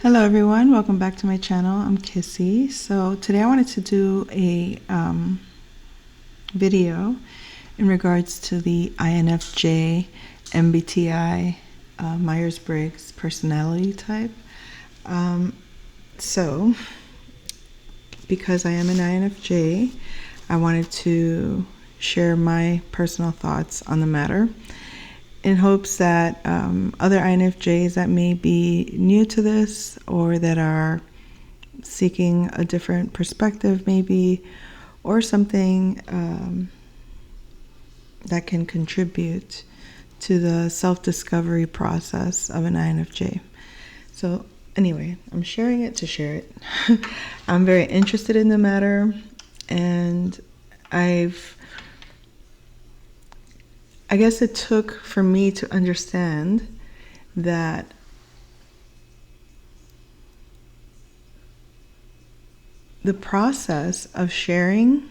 Hello everyone, welcome back to my channel. I'm Kissy. So today I wanted to do a video in regards to the INFJ MBTI Myers-Briggs personality type. So because I am an INFJ, I wanted to share my personal thoughts on the matter in hopes that other INFJs that may be new to this or that are seeking a different perspective maybe, or something that can contribute to the self-discovery process of an INFJ. So anyway, I'm sharing it to share it. I'm very interested in the matter, and I guess it took for me to understand that the process of sharing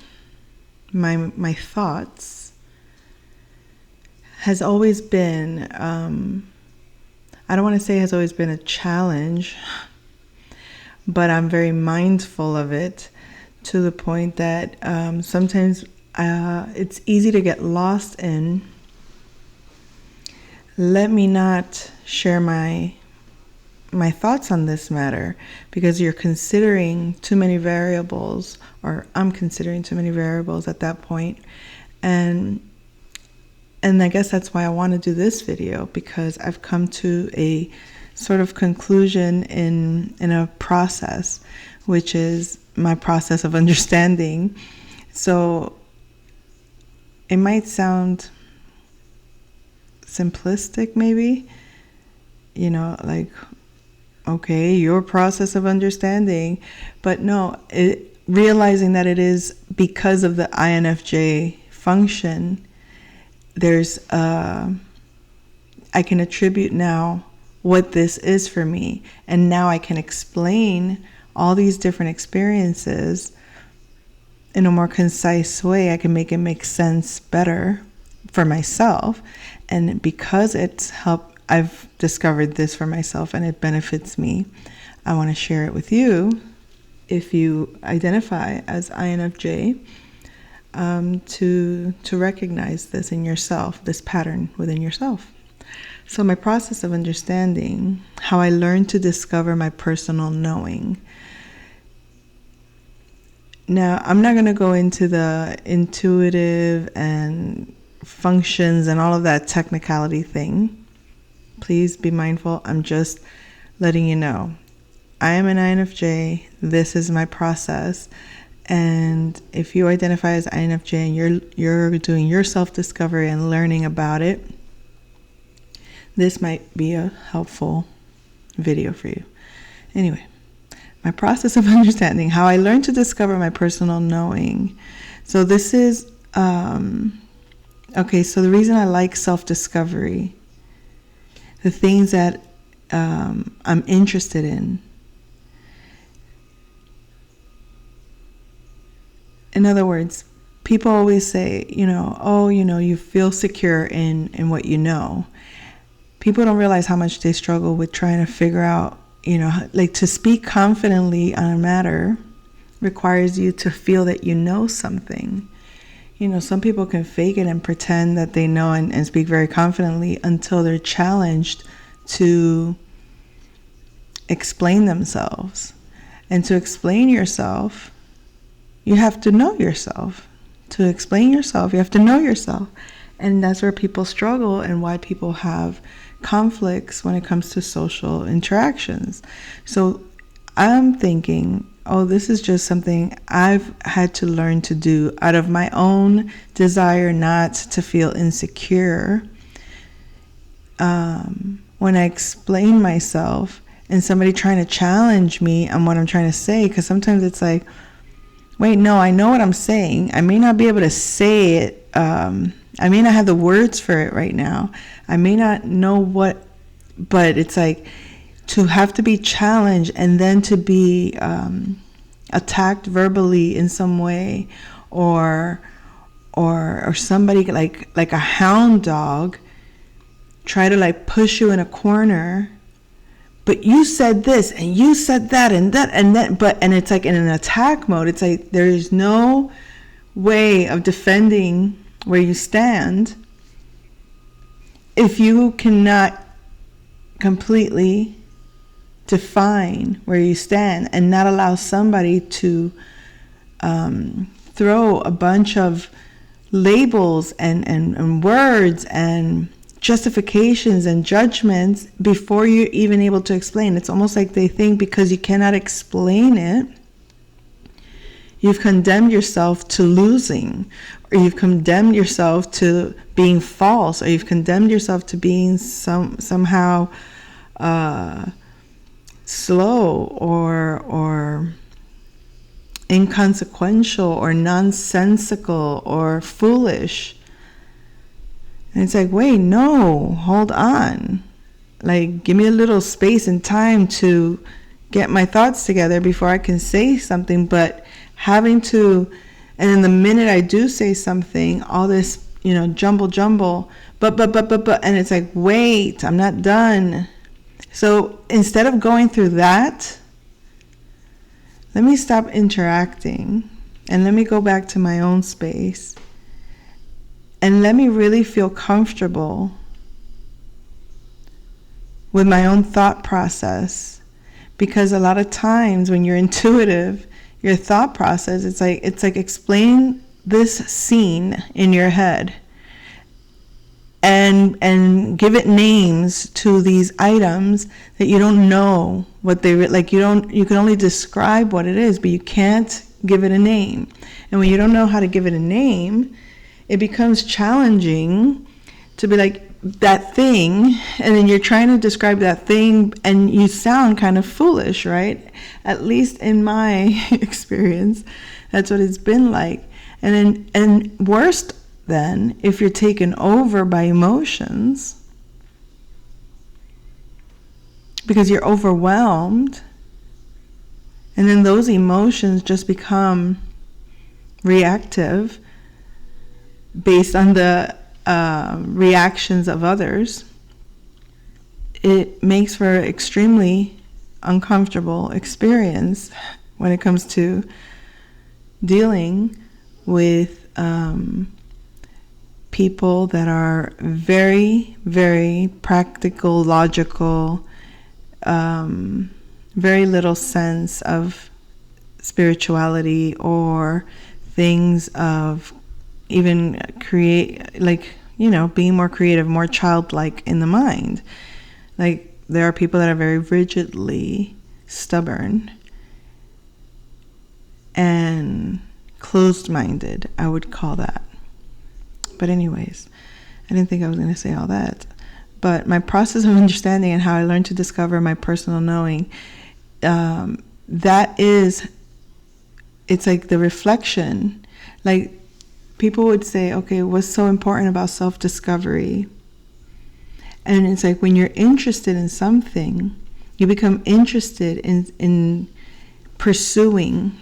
my thoughts has always been, I don't want to say has always been a challenge, but I'm very mindful of it to the point that sometimes it's easy to get lost in, let me not share my thoughts on this matter because you're considering too many variables, or I'm considering too many variables at that point. And I guess that's why I want to do this video, because I've come to a sort of conclusion in a process, which is my process of understanding. So it might sound simplistic maybe, like, okay, your process of understanding, but no, realizing that it is because of the INFJ function, there's I can attribute now what this is for me, and now I can explain all these different experiences in a more concise way. I can make it make sense better for myself, and because it's helped, I've discovered this for myself and it benefits me, I want to share it with you. If you identify as INFJ, to recognize this in yourself, this pattern within yourself. So my process of understanding, how I learned to discover my personal knowing. Now, I'm not going to go into the intuitive and functions and all of that technicality thing. Please be mindful. I'm just letting you know. I am an INFJ. This is my process. And if you identify as INFJ and you're doing your self-discovery and learning about it, this might be a helpful video for you. Anyway, my process of understanding, how I learned to discover my personal knowing. So this is, okay, so the reason I like self-discovery, the things that I'm interested in. In other words, people always say, you feel secure in what you know. People don't realize how much they struggle with trying to figure out, like, to speak confidently on a matter requires you to feel that you know something. Some people can fake it and pretend that they know and speak very confidently until they're challenged to explain themselves. And to explain yourself, you have to know yourself. To explain yourself, you have to know yourself. And that's where people struggle and why people have conflicts when it comes to social interactions. So I'm thinking, this is just something I've had to learn to do out of my own desire not to feel insecure. When I explain myself and somebody trying to challenge me on what I'm trying to say, because sometimes it's like, wait, no, I know what I'm saying. I may not be able to say it. I may not have the words for it right now. I may not know what, but it's like to have to be challenged and then to be attacked verbally in some way, or somebody like a hound dog try to like push you in a corner but you said this and you said that and that and that, and it's like in an attack mode. It's like there is no way of defending where you stand if you cannot completely define where you stand and not allow somebody to throw a bunch of labels and words and justifications and judgments before you're even able to explain. It's almost like they think because you cannot explain it, you've condemned yourself to losing, or you've condemned yourself to being false, or you've condemned yourself to being somehow slow or inconsequential or nonsensical or foolish. And it's like, wait, no, hold on. Like, give me a little space and time to get my thoughts together before I can say something. But having to, and then the minute I do say something, all this, jumble, but, and it's like, wait, I'm not done. So instead of going through that, let me stop interacting and let me go back to my own space. And let me really feel comfortable with my own thought process. Because a lot of times when you're intuitive, your thought process, it's like explain this scene in your head and give it names to these items that you don't know what they like. You can only describe what it is, but you can't give it a name. And when you don't know how to give it a name, it becomes challenging to be like that thing, and then you're trying to describe that thing and you sound kind of foolish, right? At least in my experience, that's what it's been like. And worst then, if you're taken over by emotions because you're overwhelmed, and then those emotions just become reactive based on the reactions of others, it makes for an extremely uncomfortable experience when it comes to dealing with people that are very, very practical, logical, very little sense of spirituality or things of even being more creative, more childlike in the mind. Like, there are people that are very rigidly stubborn and closed-minded, I would call that. But anyways, I didn't think I was going to say all that. But my process of understanding and how I learned to discover my personal knowing, it's like the reflection. Like, people would say, okay, what's so important about self-discovery? And it's like when you're interested in something, you become interested in pursuing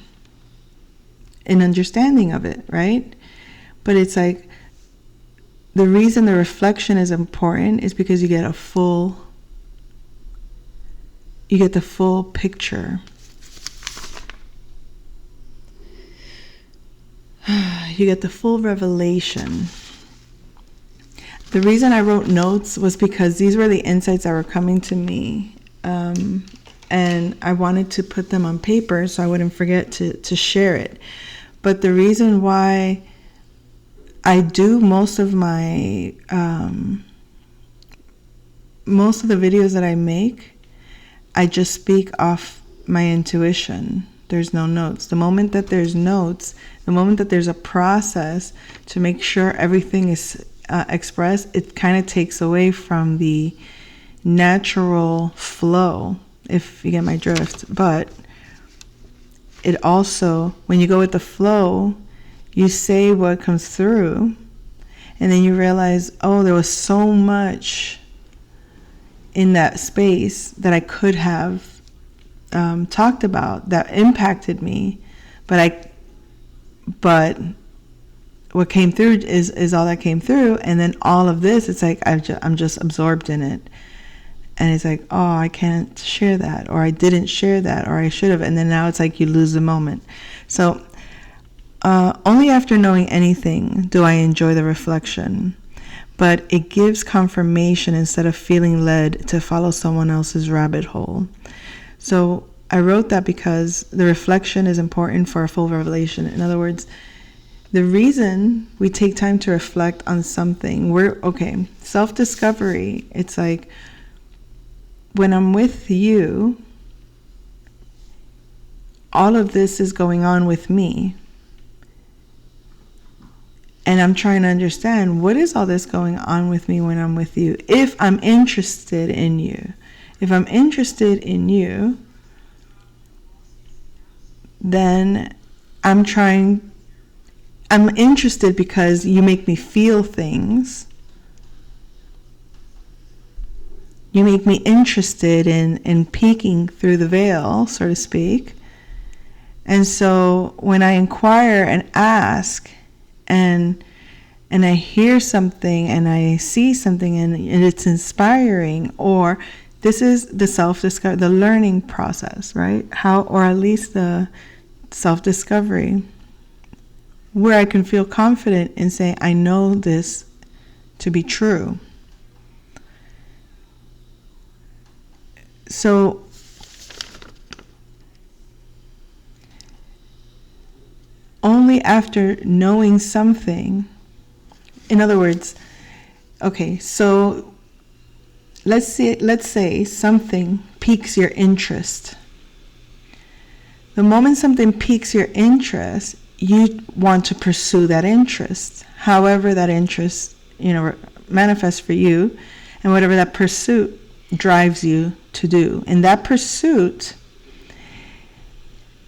an understanding of it, right? But it's like the reason the reflection is important is because you get the full picture. You get the full revelation. The reason I wrote notes was because these were the insights that were coming to me. And I wanted to put them on paper so I wouldn't forget to share it. But the reason why I do most of the videos that I make, I just speak off my intuition. There's no notes. The moment that there's notes, the moment that there's a process to make sure everything is expressed, it kind of takes away from the natural flow, if you get my drift. But it also, when you go with the flow, you say what comes through, and then you realize, oh, there was so much in that space that I could have talked about that impacted me, but what came through is all that came through, and then all of this, it's like I'm just absorbed in it, And it's like, oh, I can't share that, or I didn't share that, or I should have. And then now it's like you lose the moment. So only after knowing anything do I enjoy the reflection. But it gives confirmation instead of feeling led to follow someone else's rabbit hole. So I wrote that because the reflection is important for a full revelation. In other words, the reason we take time to reflect on something, self-discovery, it's like, when I'm with you, all of this is going on with me. And I'm trying to understand, what is all this going on with me when I'm with you? If I'm interested in you. If I'm interested in you, then I'm interested because you make me feel things. You make me interested in peeking through the veil, so to speak. And so when I inquire and ask, and I hear something and I see something and it's inspiring, or this is the self-discovery, the learning process, right? Or at least the self-discovery, where I can feel confident in saying, I know this to be true. So only after knowing something, in other words, okay, so let's say something piques your interest. The moment something piques your interest, you want to pursue that interest. However that interest, manifests for you, and whatever that pursuit drives you to do. In that pursuit,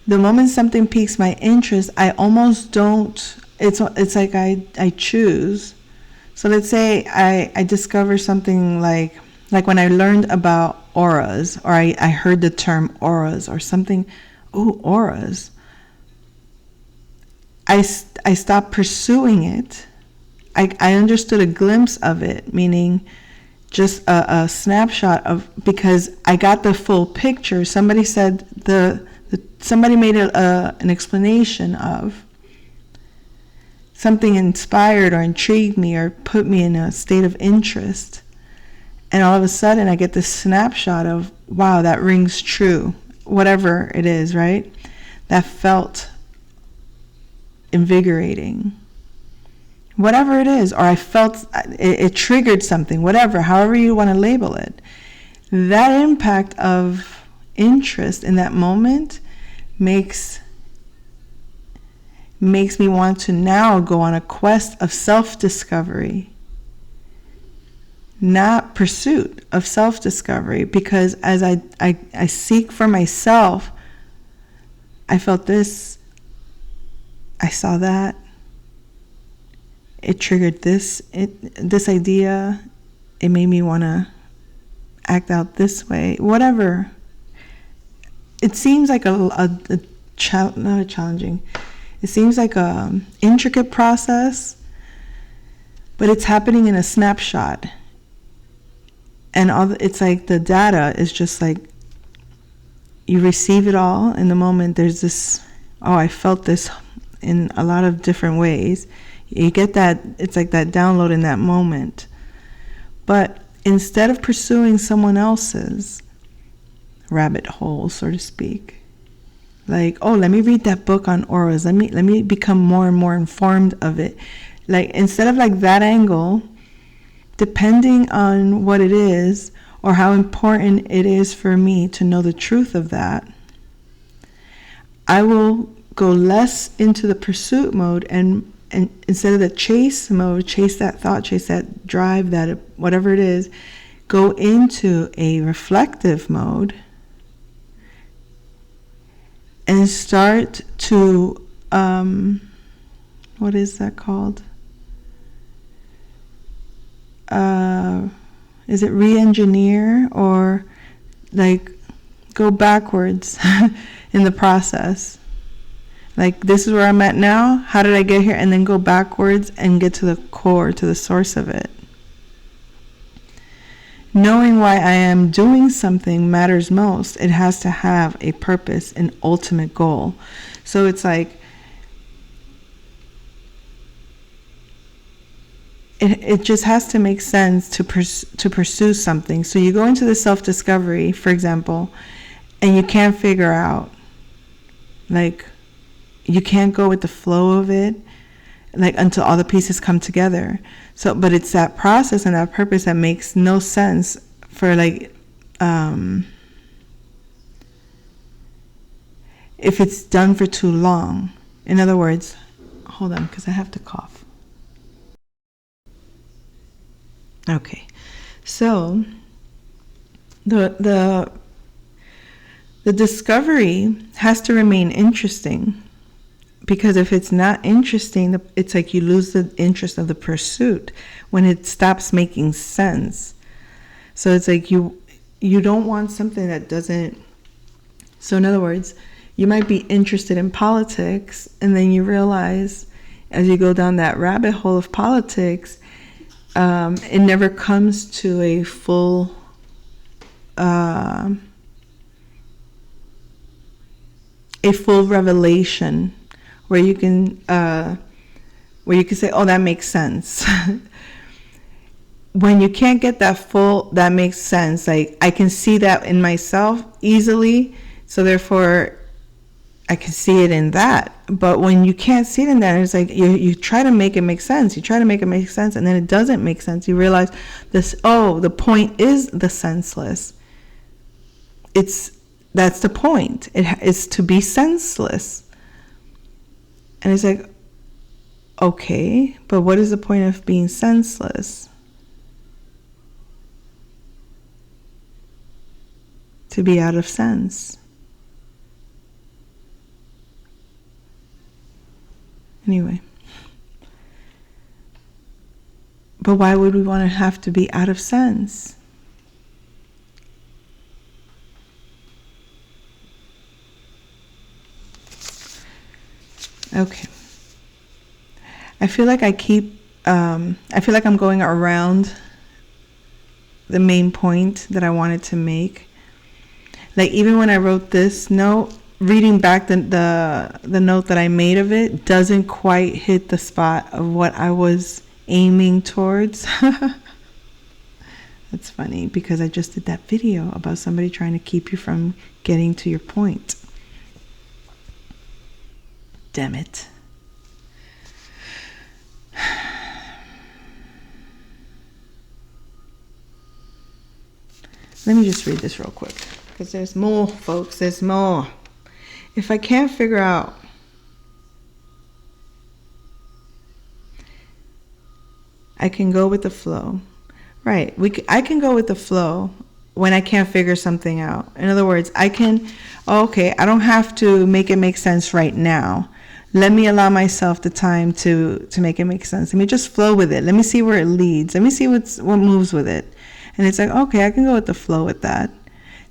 the moment something piques my interest, I almost don't, it's like I choose. So let's say I discover something like when I learned about auras, or I heard the term auras or something, auras. I stopped pursuing it. I understood a glimpse of it, meaning just a snapshot of, because I got the full picture. Somebody said somebody made an explanation of something, inspired or intrigued me or put me in a state of interest, and all of a sudden I get this snapshot of, wow, that rings true, whatever it is, right? That felt invigorating, whatever it is, or I felt it triggered something, whatever, however you want to label it. That impact of interest in that moment makes me want to now go on a quest of self-discovery, not pursuit of self-discovery, because as I seek for myself, I felt this, I saw that, it triggered this idea, it made me want to act out this way, whatever. It seems like not challenging. It seems like a intricate process, but it's happening in a snapshot. And it's like the data is just like, you receive it all in the moment. There's this, I felt this in a lot of different ways. You get that, it's like that download in that moment. But instead of pursuing someone else's rabbit hole, so to speak, like, let me read that book on auras, let me become more and more informed of it. Like, instead of like that angle, depending on what it is or how important it is for me to know the truth of that, I will go less into the pursuit mode, and instead of the chase mode, chase that thought, chase that drive, that whatever it is, go into a reflective mode and start to, what is that called? Is it re-engineer, or like go backwards in the process? Like, this is where I'm at now, how did I get here? And then go backwards and get to the core, to the source of it. Knowing why I am doing something matters most. It has to have a purpose, an ultimate goal. So it's like, it just has to make sense to pursue something. So you go into the self-discovery, for example, and you can't figure out, like, you can't go with the flow of it, like, until all the pieces come together. So, but it's that process and that purpose that makes no sense for, like, if it's done for too long. In other words, hold on, because I have to cough. Okay, so the discovery has to remain interesting, because if it's not interesting, it's like you lose the interest of the pursuit when it stops making sense. So it's like you don't want something that doesn't. So in other words, you might be interested in politics, and then you realize as you go down that rabbit hole of politics, it never comes to a full revelation where you can say, oh, that makes sense. When you can't get that makes sense, like, I can see that in myself easily, so therefore I can see it in that. But when you can't see it in that, it's like you try to make it make sense. You try to make it make sense, and then it doesn't make sense. You realize the point is the senseless. That's the point. It is to be senseless. And it's like, okay, but what is the point of being senseless? To be out of sense. Anyway. But why would we want to have to be out of sense? Okay. I feel like I feel like I'm going around the main point that I wanted to make. Like, even when I wrote this note, reading back the note that I made of it doesn't quite hit the spot of what I was aiming towards. That's funny, because I just did that video about somebody trying to keep you from getting to your point. Damn it. Let me just read this real quick, because there's more, folks. There's more. If I can't figure out I can go with the flow. Right. I can go with the flow when I can't figure something out. In other words, I don't have to make it make sense right now. Let me allow myself the time to make it make sense. Let me just flow with it. Let me see where it leads. Let me see what moves with it. And it's like, okay, I can go with the flow with that,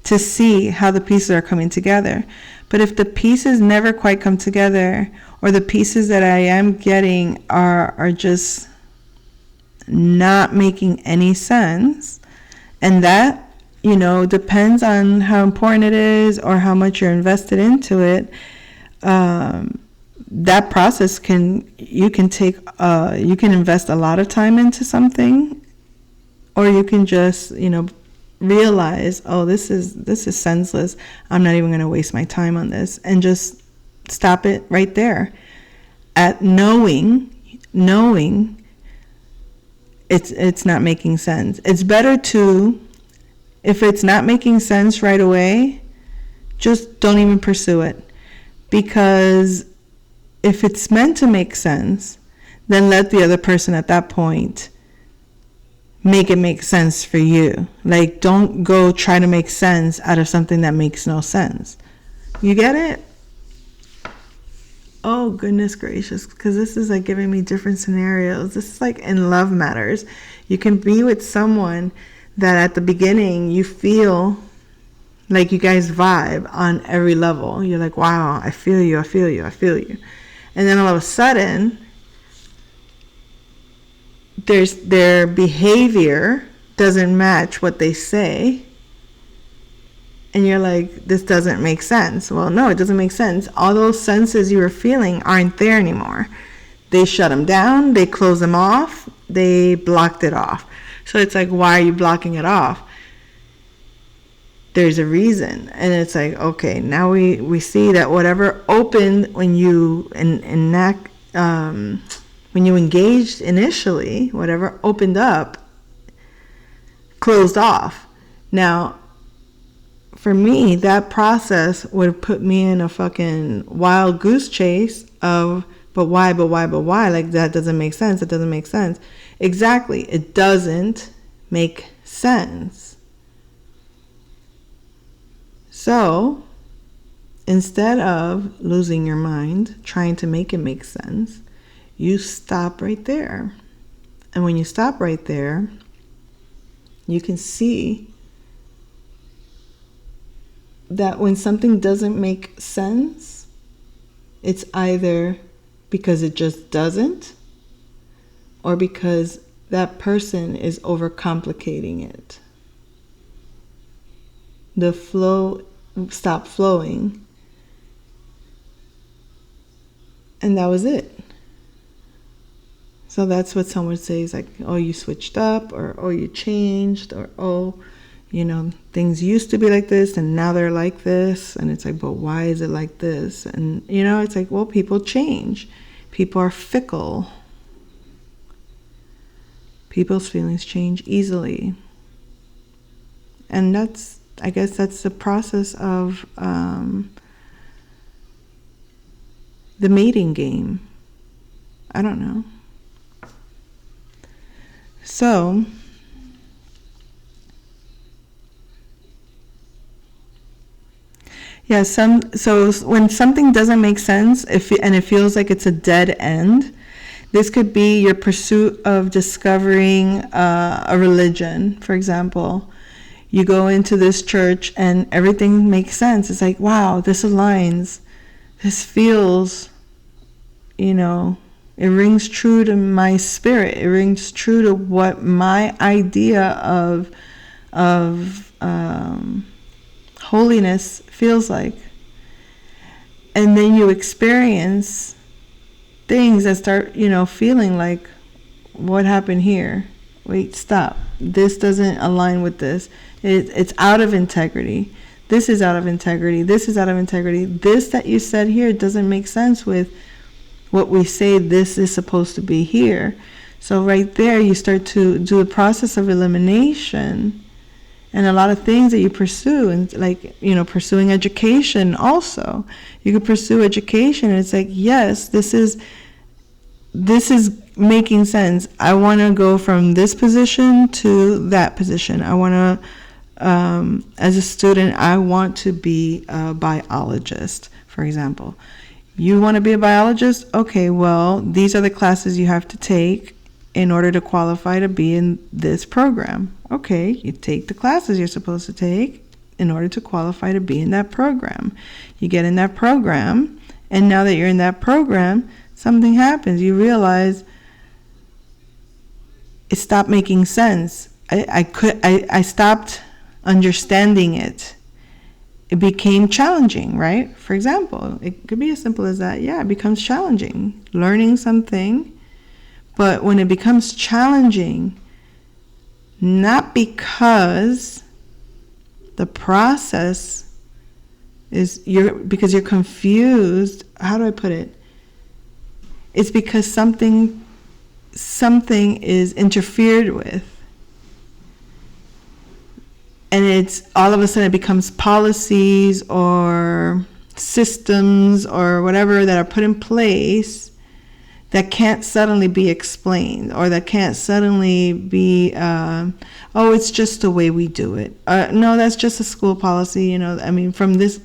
to see how the pieces are coming together. But if the pieces never quite come together, or the pieces that I am getting are just not making any sense, and that, depends on how important it is or how much you're invested into it, that process you can invest a lot of time into something, or you can just, realize, oh, this is senseless. I'm not even going to waste my time on this, and just stop it right there at knowing it's not making sense. It's better to, if it's not making sense right away, just don't even pursue it, because if it's meant to make sense, then let the other person at that point make it make sense for you. Like, don't go try to make sense out of something that makes no sense. You get it? Oh, goodness gracious, because this is like giving me different scenarios. This is like in love matters. You can be with someone that at the beginning you feel like you guys vibe on every level. You're like, wow, I feel you. And then all of a sudden, their behavior doesn't match what they say. And you're like, this doesn't make sense. Well, no, it doesn't make sense. All those senses you were feeling aren't there anymore. They shut them down. They close them off. They blocked it off. So it's like, why are you blocking it off? There's a reason. And it's like, okay, now we see that whatever opened when you when you engaged initially, whatever opened up, closed off. Now, for me, that process would have put me in a fucking wild goose chase of, but why? Like, that doesn't make sense. It doesn't make sense. Exactly. It doesn't make sense. So, instead of losing your mind, trying to make it make sense, you stop right there. And when you stop right there, you can see that when something doesn't make sense, it's either because it just doesn't, or because that person is overcomplicating it. The flow stopped flowing, and that was it. So that's what someone says, like, oh, you switched up, or oh, you changed, or oh, things used to be like this and now they're like this. And it's like, but why is it like this? And, it's like, well, people change. People are fickle. People's feelings change easily. And I guess that's the process of the mating game. I don't know. So, yeah, so when something doesn't make sense, and it feels like it's a dead end, this could be your pursuit of discovering a religion, for example. You go into this church and everything makes sense. It's like, wow, this aligns. This feels, it rings true to my spirit. It rings true to what my idea of holiness feels like. And then you experience things that start, feeling like, what happened here? Wait, stop. This doesn't align with this. It's out of integrity. This is out of integrity. This is out of integrity. This that you said here doesn't make sense with what we say this is supposed to be here. So right there, you start to do a process of elimination. And a lot of things that you pursue, and like, pursuing education also. You could pursue education, and it's like, yes, this is making sense. I want to go from this position to that position. I want to, as a student, I want to be a biologist, for example. You want to be a biologist? Okay, well, these are the classes you have to take in order to qualify to be in this program. Okay, you take the classes you're supposed to take in order to qualify to be in that program. You get in that program, and now that you're in that program, something happens. You realize it stopped making sense. I stopped understanding it. It became challenging, right? For example, it could be as simple as that. Yeah, it becomes challenging. Learning something, but when it becomes challenging, not because the process because you're confused. How do I put it? It's because something is interfered with. And it's all of a sudden it becomes policies or systems or whatever that are put in place that can't suddenly be explained, or that can't suddenly be, it's just the way we do it. No, that's just a school policy, from this,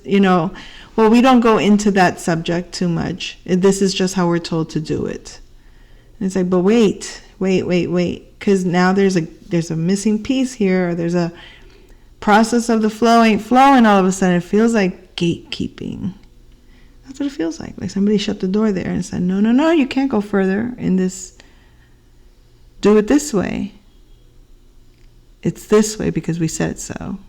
well, we don't go into that subject too much. This is just how we're told to do it. And it's like, but wait, because now there's a missing piece here, or there's a process of the flow ain't flowing. All of a sudden it feels like gatekeeping. That's what it feels like somebody shut the door there and said, no, you can't go further in this. Do it this way. It's this way because we said so.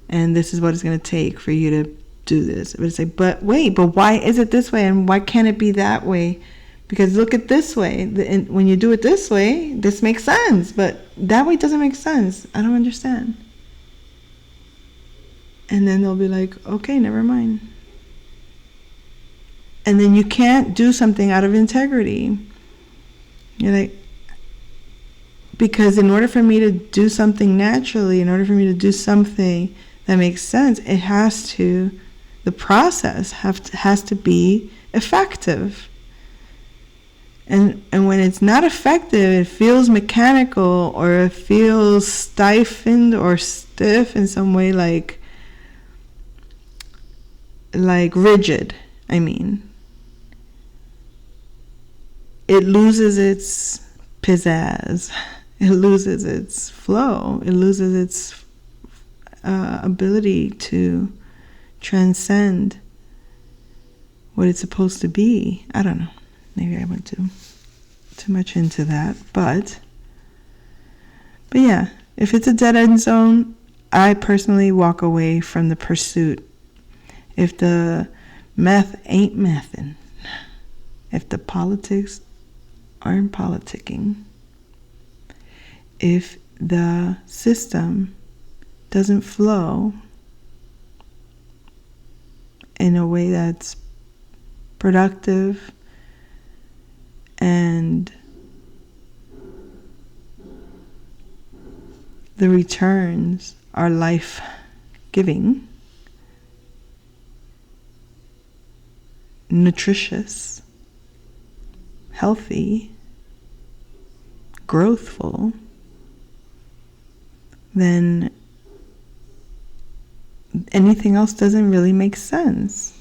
And this is what it's going to take for you to do this. But it's like, but wait, but why is it this way? And why can't it be that way? Because look at this way. When you do it this way, this makes sense. But that way doesn't make sense. I don't understand. And then they'll be like, okay, never mind. And then you can't do something out of integrity. You're like, because in order for me to do something naturally, in order for me to do something that makes sense, the process has to be effective. And when it's not effective, it feels mechanical, or it feels stiffened or stiff in some way, like rigid, I mean. It loses its pizzazz. It loses its flow. It loses its ability to transcend what it's supposed to be. I don't know. Maybe I went too much into that. But yeah, if it's a dead-end zone, I personally walk away from the pursuit. If the meth ain't methin', if the politics aren't politicking, if the system doesn't flow in a way that's productive and the returns are life-giving, nutritious, healthy, growthful, then anything else doesn't really make sense.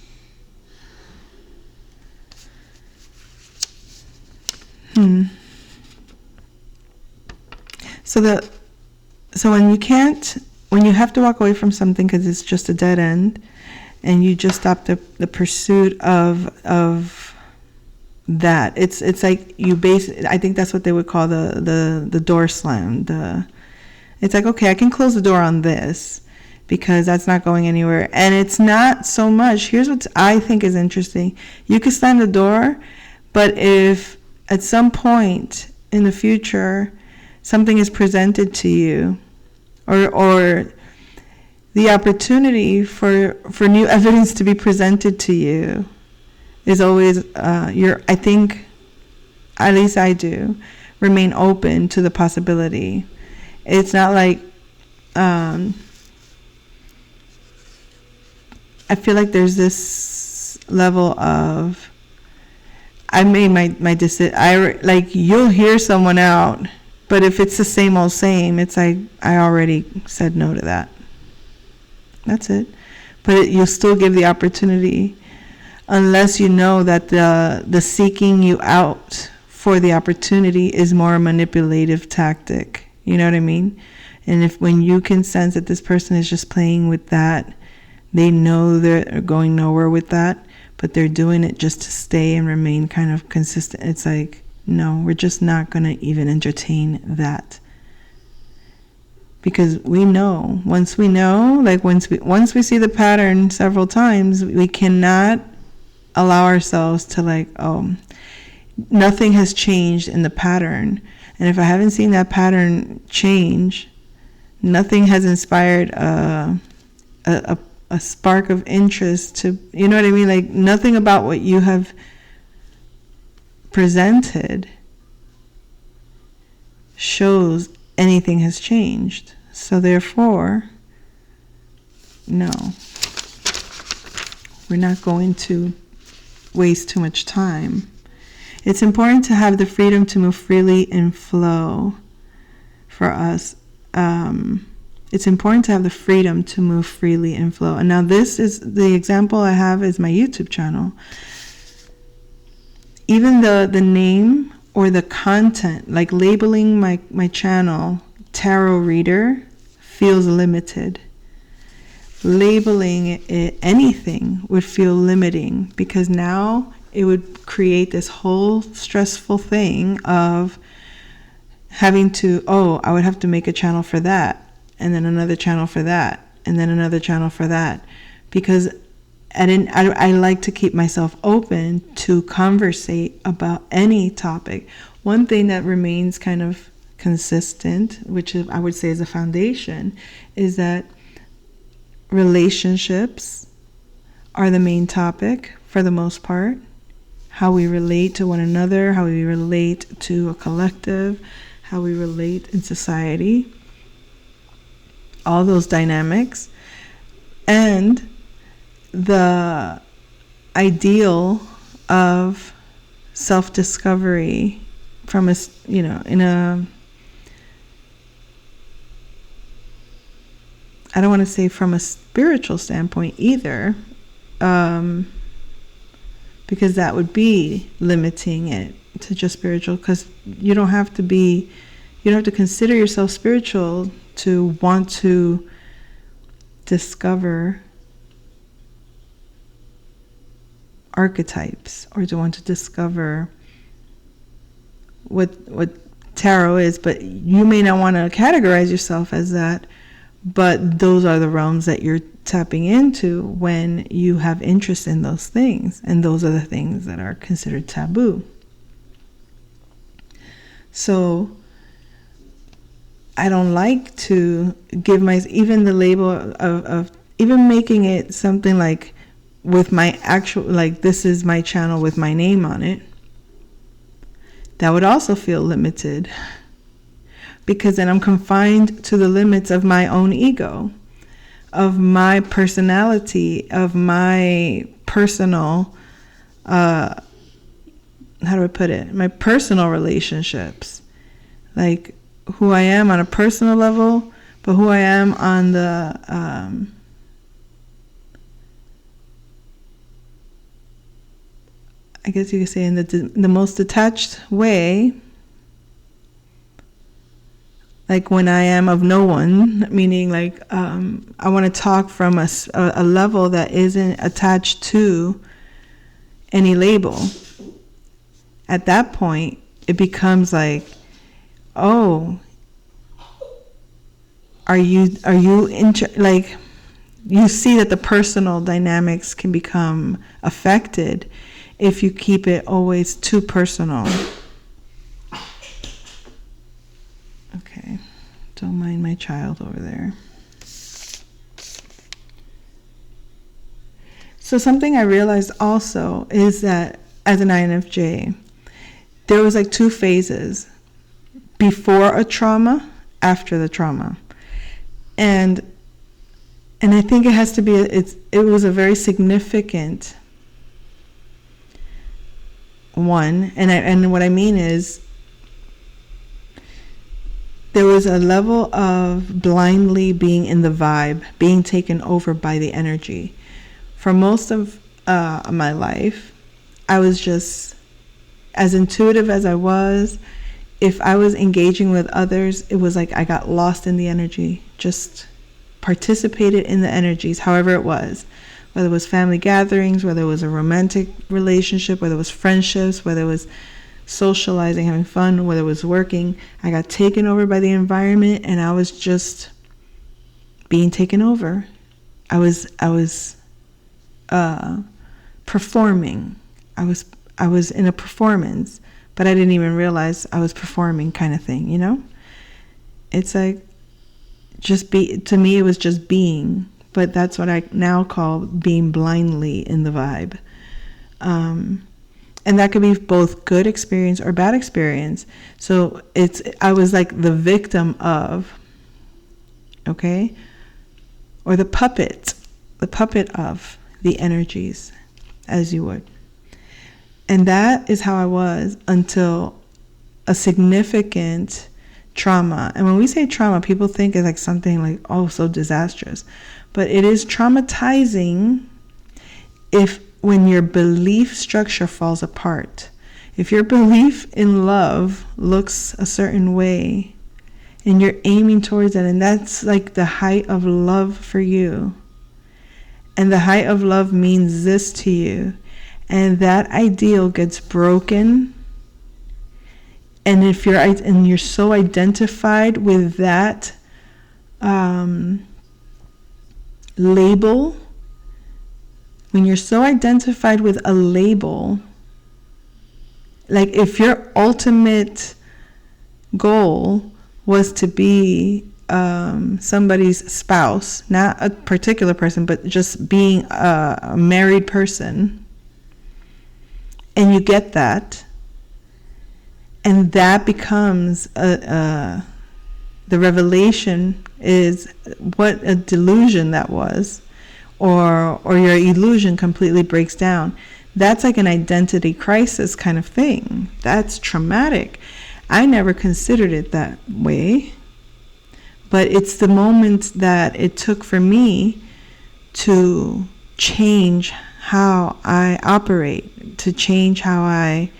So when you have to walk away from something because it's just a dead end, and you just stop the pursuit of that, it's like you I think that's what they would call the door slam. It's like, okay, I can close the door on this because that's not going anywhere. And it's not so much, here's what I think is interesting. You can slam the door, but if at some point in the future something is presented to you, or the opportunity for new evidence to be presented to you is always, I think, at least I do, remain open to the possibility. It's not like, I feel like there's this level of, I made my decision. Like, you'll hear someone out, but if it's the same old same, it's like, I already said no to that. That's it. But you'll still give the opportunity, unless you know that the seeking you out for the opportunity is more a manipulative tactic. You know what I mean? And when you can sense that this person is just playing with that, they know they're going nowhere with that, but they're doing it just to stay and remain kind of consistent. It's like, no, we're just not going to even entertain that. Because we know, once we see the pattern several times, we cannot allow ourselves to like, oh, nothing has changed in the pattern. And if I haven't seen that pattern change, nothing has inspired a spark of interest to, you know what I mean? Like, nothing about what you have presented shows anything has changed. So therefore, no, we're not going to waste too much time. It's important to have the freedom to move freely in flow for us. It's important to have the freedom to move freely in flow. And now this is the example I have is my YouTube channel. Even the name or the content, like labeling my channel tarot reader, feels limited. Labeling it anything would feel limiting, because now it would create this whole stressful thing of having to, I would have to make a channel for that, and then another channel for that, and then another channel for that, because I like to keep myself open to conversate about any topic. One thing that remains kind of consistent, which I would say is a foundation, is that relationships are the main topic for the most part. How we relate to one another, how we relate to a collective, how we relate in society, all those dynamics, and the ideal of self-discovery from a, I don't want to say from a spiritual standpoint either, because that would be limiting it to just spiritual, because you don't have to consider yourself spiritual to want to discover archetypes or to want to discover what tarot is. But you may not want to categorize yourself as that, but those are the realms that you're tapping into when you have interest in those things, and those are the things that are considered taboo. So I don't like to give even the label of even making it something like with my actual, like, this is my channel with my name on it. That would also feel limited, because then I'm confined to the limits of my own ego, of my personality, of my personal, how do I put it? My personal relationships, like who I am on a personal level, but who I am on the, I guess you could say in the most detached way, like when I am of no one, meaning like I want to talk from a level that isn't attached to any label. At that point, it becomes like, are you like, you see that the personal dynamics can become affected if you keep it always too personal. Okay, don't mind my child over there. So something I realized also is that as an INFJ, there was like two phases: before a trauma, after the trauma. And I think it has to be, it was a very significant one. And what I mean is, there was a level of blindly being in the vibe, being taken over by the energy. For most of my life, I was just as intuitive as I was. If I was engaging with others, it was like I got lost in the energy, just participated in the energies, however it was. Whether it was family gatherings, whether it was a romantic relationship, whether it was friendships, whether it was socializing, having fun, whether it was working, I got taken over by the environment, and I was just being taken over. I was performing. I was in a performance, but I didn't even realize I was performing, kind of thing, you know? It's like, to me, it was just being, but that's what I now call being blindly in the vibe. And that could be both good experience or bad experience. So I was like the victim of, okay? Or the puppet of the energies, as you would. And that is how I was until a significant trauma. And when we say trauma, people think it's like something like, so disastrous. But it is traumatizing when your belief structure falls apart. If your belief in love looks a certain way and you're aiming towards it, and that's like the height of love for you, and the height of love means this to you, and that ideal gets broken, And if you're so identified with that label, when you're so identified with a label, like if your ultimate goal was to be somebody's spouse, not a particular person, but just being a married person, and you get that, and that becomes the revelation is what a delusion that was, or your illusion completely breaks down. That's like an identity crisis kind of thing. That's traumatic. I never considered it that way, but it's the moment that it took for me to change how I operate, to change how I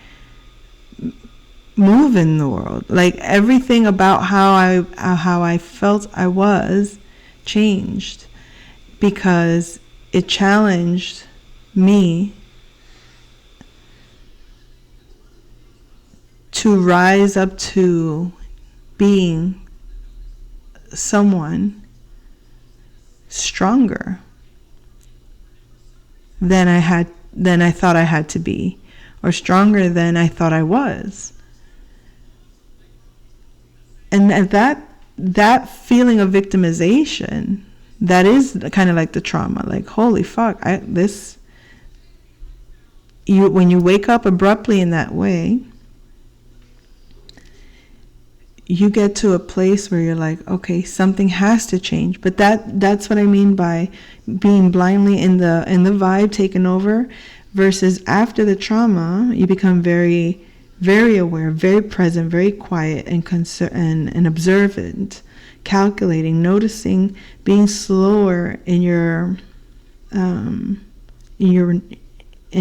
move in the world. Like everything about how I felt I was changed, because it challenged me to rise up to being someone stronger than I thought I had to be, or stronger than I thought I was. And that feeling of victimization, that is kind of like the trauma. Like, holy fuck, when you wake up abruptly in that way, you get to a place where you're like, okay, something has to change. But that's what I mean by being blindly in the vibe taken over, versus after the trauma, you become very, very aware, very present, very quiet, and observant, calculating, noticing, being slower in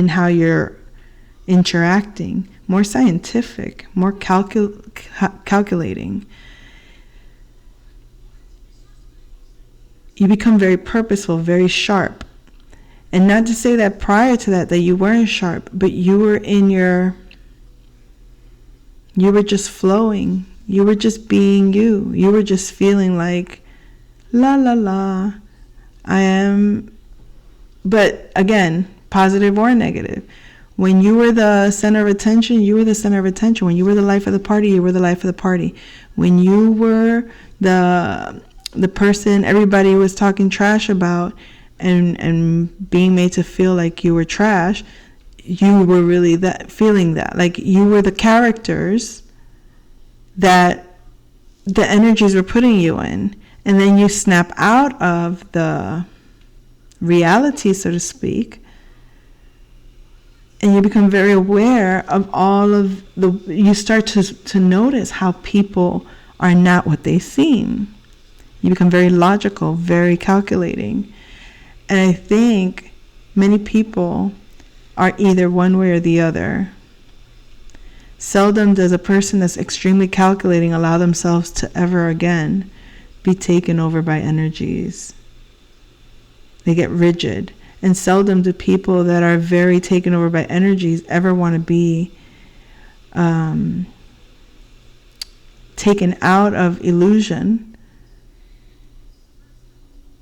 how you're interacting, more scientific, more calculating. You become very purposeful, very sharp. And not to say that prior to that you weren't sharp, but you were just flowing. You were just being you. You were just feeling like, la la la, I am. But again, positive or negative. When you were the center of attention, you were the center of attention. When you were the life of the party, you were the life of the party. When you were the person everybody was talking trash about and being made to feel like you were trash, you were really feeling that. Like you were the characters that the energies were putting you in. And then you snap out of the reality, so to speak, and you become very aware of all of you start to notice how people are not what they seem. You become very logical, very calculating. And I think many people are either one way or the other. Seldom does a person that's extremely calculating allow themselves to ever again be taken over by energies. They get rigid. And seldom do people that are very taken over by energies ever want to be taken out of illusion,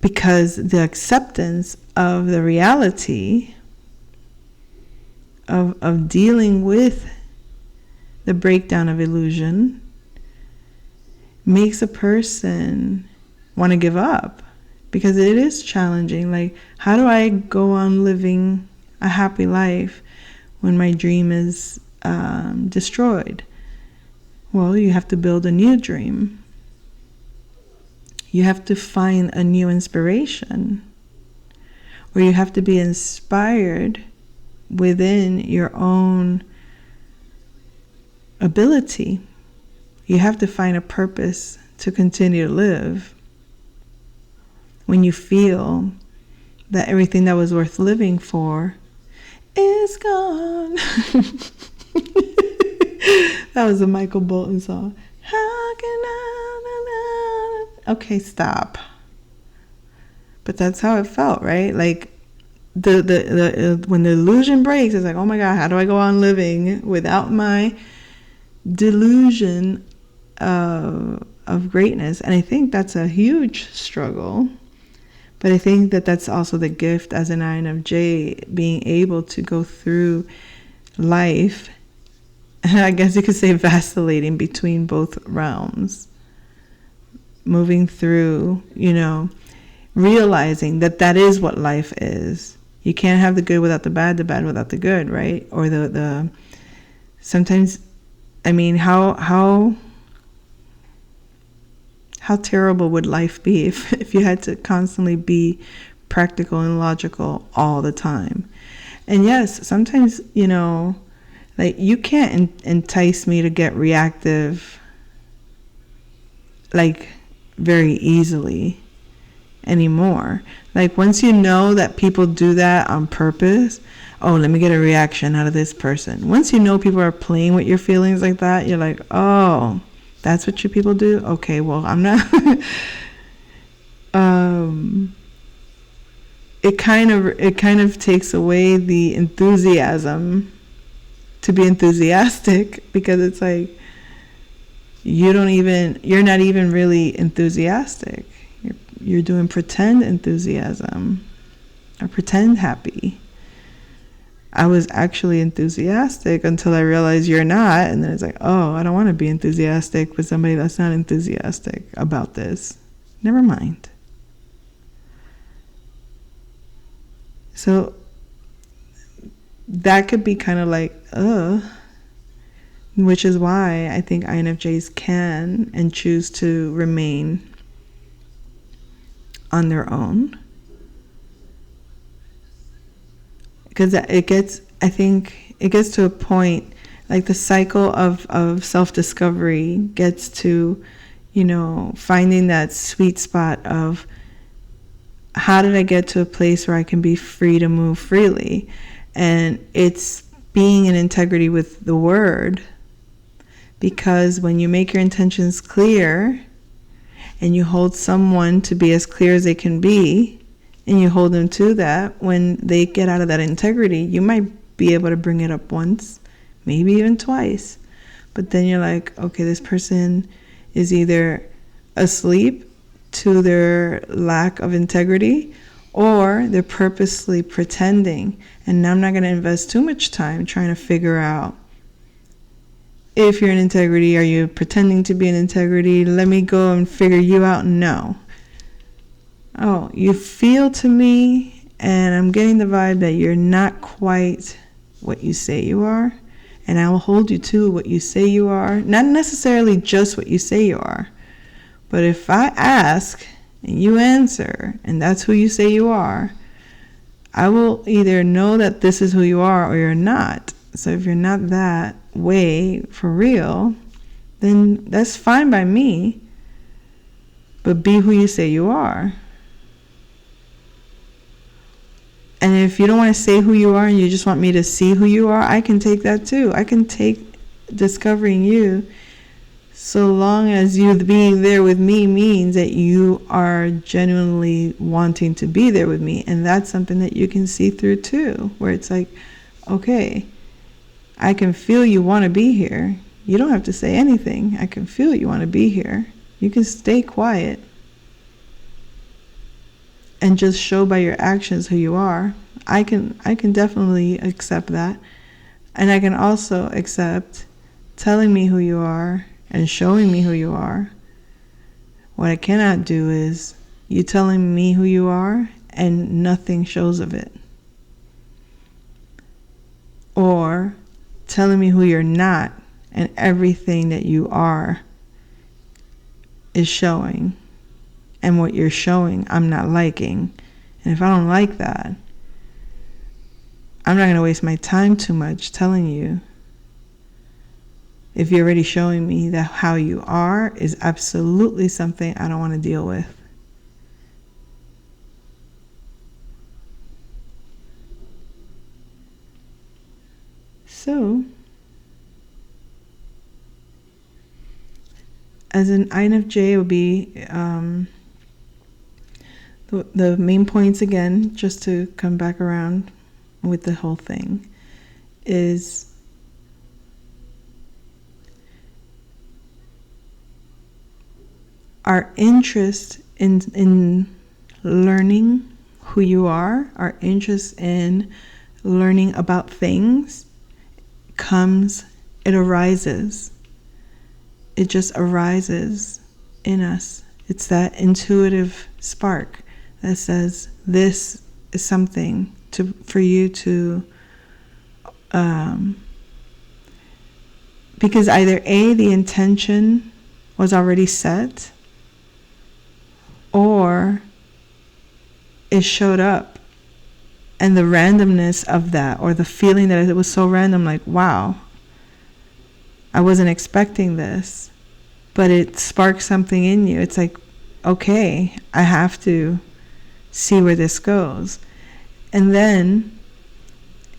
because the acceptance of the reality of dealing with the breakdown of illusion makes a person want to give up. Because it is challenging. Like, how do I go on living a happy life when my dream is destroyed? Well, you have to build a new dream. You have to find a new inspiration. Or you have to be inspired within your own ability. You have to find a purpose to continue to live. When you feel that everything that was worth living for is gone. That was a Michael Bolton song. How can I? Okay, stop. But that's how it felt, right? Like the when the illusion breaks, it's like, oh my God, how do I go on living without my delusion of greatness. And I think that's a huge struggle. But I think that that's also the gift as an INFJ, being able to go through life, I guess you could say vacillating between both realms, moving through, realizing that that is what life is. You can't have the good without the bad without the good, right? Or the sometimes, I mean, how terrible would life be if you had to constantly be practical and logical all the time? And yes, sometimes, like, you can't entice me to get reactive, like, very easily anymore. Like, once you know that people do that on purpose, oh, let me get a reaction out of this person. Once you know people are playing with your feelings like that, you're like, oh, that's what you people do? Okay, well, I'm not. It kind of takes away the enthusiasm to be enthusiastic, because it's like you're not even really enthusiastic. You're doing pretend enthusiasm or pretend happy. I was actually enthusiastic until I realized you're not, and then it's like, oh, I don't want to be enthusiastic with somebody that's not enthusiastic about this. Never mind. So that could be kind of like, which is why I think INFJs can and choose to remain on their own. Because I think it gets to a point, like the cycle of self-discovery gets to, finding that sweet spot of, how did I get to a place where I can be free to move freely? And it's being in integrity with the word. Because when you make your intentions clear and you hold someone to be as clear as they can be, and you hold them to that, when they get out of that integrity, you might be able to bring it up once, maybe even twice. But then you're like, okay, this person is either asleep to their lack of integrity, or they're purposely pretending. And now I'm not going to invest too much time trying to figure out if you're in integrity. Are you pretending to be in integrity? Let me go and figure you out. No. Oh, you feel to me, and I'm getting the vibe that you're not quite what you say you are, and I will hold you to what you say you are. Not necessarily just what you say you are, but if I ask and you answer, and that's who you say you are, I will either know that this is who you are or you're not. So if you're not that way for real, then that's fine by me. But be who you say you are. And if you don't want to say who you are and you just want me to see who you are, I can take that too. I can take discovering you, so long as you being there with me means that you are genuinely wanting to be there with me. And that's something that you can see through too, where it's like, okay, I can feel you want to be here. You don't have to say anything. I can feel you want to be here. You can stay quiet and just show by your actions who you are. I can definitely accept that. And I can also accept telling me who you are and showing me who you are. What I cannot do is you telling me who you are and nothing shows of it. Or telling me who you're not and everything that you are is showing. And what you're showing, I'm not liking. And if I don't like that, I'm not going to waste my time too much telling you. If you're already showing me that how you are is absolutely something I don't want to deal with. So, as an INFJ, it would be the main points again, just to come back around with the whole thing, is our interest in learning who you are, our interest in learning about things it arises. It just arises in us. It's that intuitive spark that says this is something for you to, because either A, the intention was already set, or it showed up, and the randomness of that, or the feeling that it was so random, like, wow, I wasn't expecting this, but it sparks something in you. It's like, okay, I have to see where this goes. And then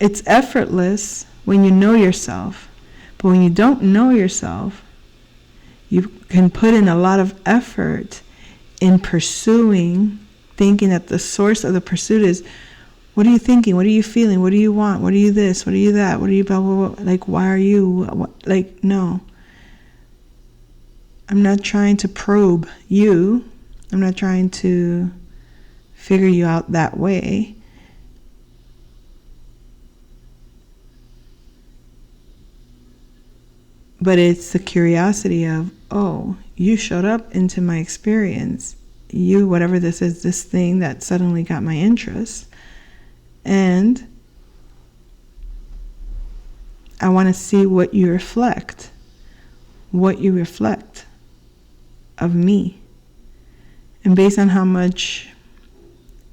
it's effortless when you know yourself. But when you don't know yourself, you can put in a lot of effort in pursuing, thinking that the source of the pursuit is, what are you thinking? What are you feeling? What do you want? What are you this? What are you that? What are you blah, blah, blah? Like, why are you? What? Like, no. I'm not trying to probe you. I'm not trying to figure you out that way. But it's the curiosity of, oh, you showed up into my experience. You, whatever this is, this thing that suddenly got my interest. And I want to see what you reflect of me. And based on how much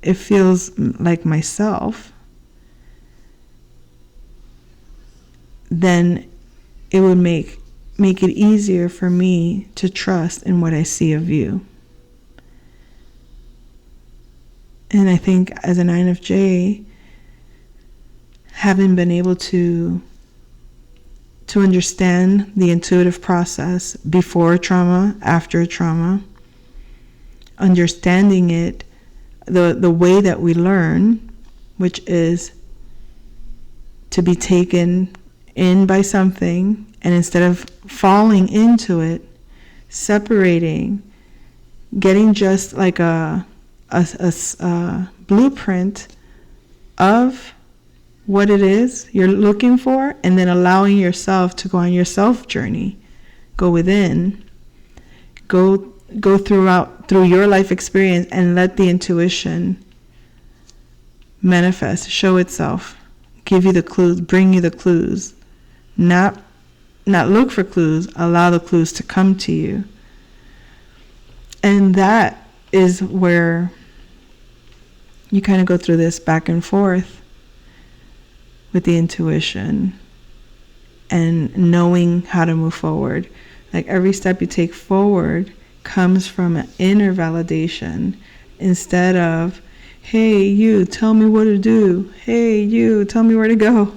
it feels like myself, then it would make it easier for me to trust in what I see of you. And I think as an INFJ, having been able to understand the intuitive process before trauma, after trauma, understanding it, the way that we learn, which is to be taken in by something, and instead of falling into it, separating, getting just like a blueprint of what it is you're looking for, and then allowing yourself to go on your self journey, go within, go through your life experience, and let the intuition manifest, show itself, give you the clues, bring you the clues, not look for clues, allow the clues to come to you. And that is where you kind of go through this back and forth with the intuition and knowing how to move forward. Like every step you take forward comes from an inner validation instead of, hey, you, tell me what to do. Hey, you, tell me where to go.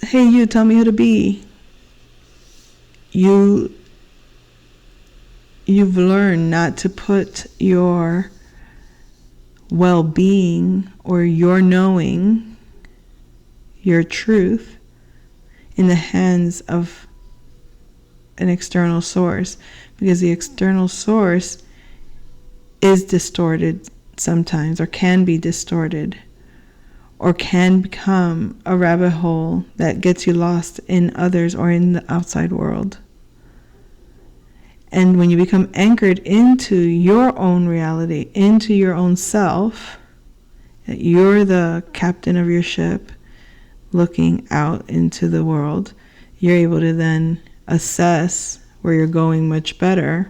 Hey, you, tell me who to be. You've learned not to put your well-being or your knowing, your truth, in the hands of an external source, because the external source is distorted sometimes, or can be distorted, or can become a rabbit hole that gets you lost in others or in the outside world. And when you become anchored into your own reality, into your own self, that you're the captain of your ship looking out into the world, you're able to then assess where you're going much better.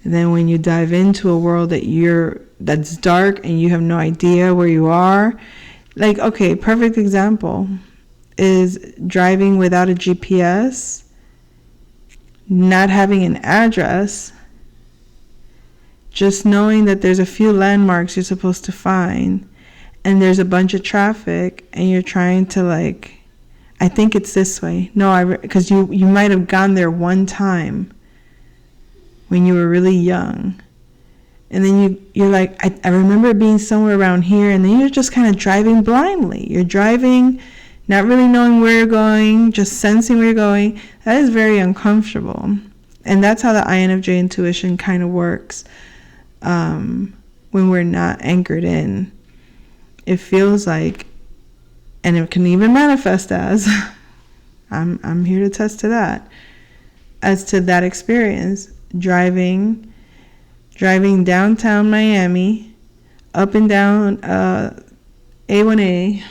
And then when you dive into a world that's dark and you have no idea where you are, like, okay, perfect example is driving without a GPS, not having an address, just knowing that there's a few landmarks you're supposed to find, and there's a bunch of traffic, and you're trying to, like, I think it's this way. No, because you might have gone there one time when you were really young, and then you're like, I remember being somewhere around here, and then you're just kind of driving blindly. You're driving, not really knowing where you're going, just sensing where you're going. That is very uncomfortable. And that's how the INFJ intuition kind of works when we're not anchored in. It feels like, and it can even manifest as, I'm here to attest to that, as to that experience, driving downtown Miami, up and down A1A,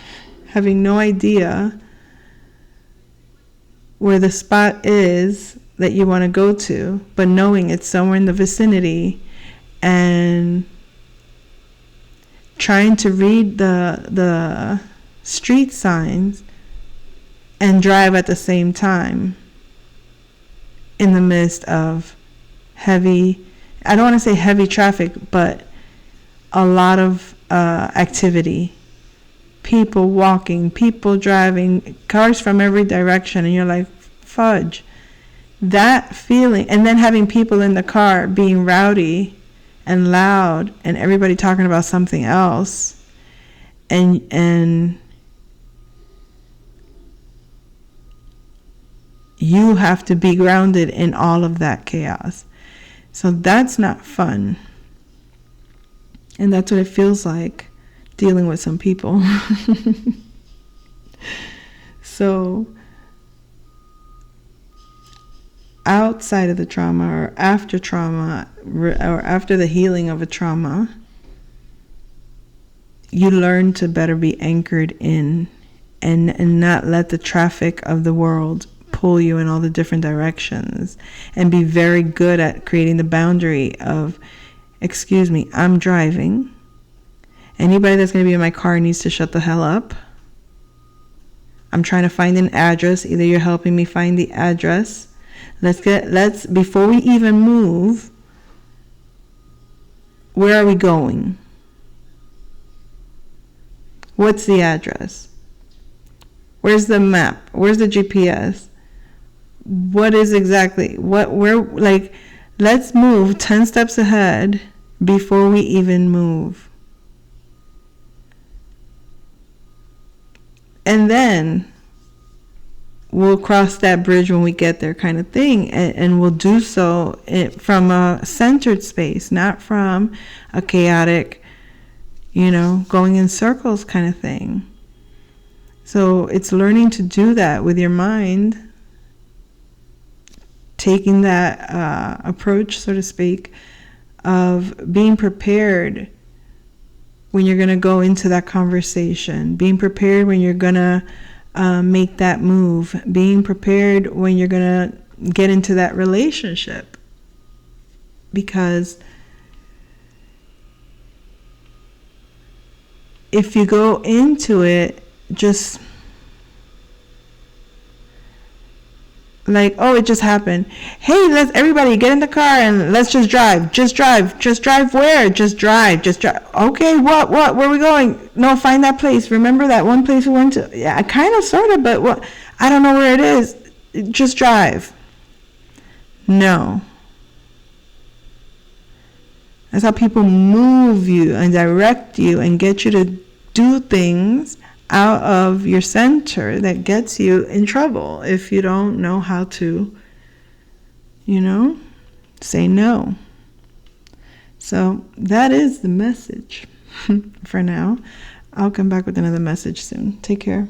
having no idea where the spot is that you want to go to, but knowing it's somewhere in the vicinity, and trying to read the street signs and drive at the same time in the midst of heavy, I don't want to say heavy traffic, but a lot of activity. People walking, people driving, cars from every direction, and you're like, fudge. That feeling, and then having people in the car being rowdy and loud, and everybody talking about something else, and you have to be grounded in all of that chaos. So that's not fun. And that's what it feels like dealing with some people. So outside of the trauma, or after the healing of a trauma, you learn to better be anchored in and not let the traffic of the world pull you in all the different directions, and be very good at creating the boundary of, excuse me, I'm driving. Anybody that's going to be in my car needs to shut the hell up. I'm trying to find an address. Either you're helping me find the address. Let's before we even move, where are we going? What's the address? Where's the map? Where's the GPS? What is exactly, let's move 10 steps ahead before we even move. And then we'll cross that bridge when we get there, kind of thing. And we'll do so from a centered space, not from a chaotic, going in circles kind of thing. So it's learning to do that with your mind, taking that approach, so to speak, of being prepared when you're going to go into that conversation, being prepared when you're going to make that move, being prepared when you're going to get into that relationship. Because if you go into it just like, oh, it just happened. Hey, let's everybody get in the car and let's just drive. Just drive where? Just drive. Okay, what? Where are we going? No, find that place. Remember that one place we went to? Yeah, kind of, sort of, but what? I don't know where it is. Just drive. No. That's how people move you and direct you and get you to do things out of your center that gets you in trouble if you don't know how to, say no. So that is the message for now. I'll come back with another message soon. Take care.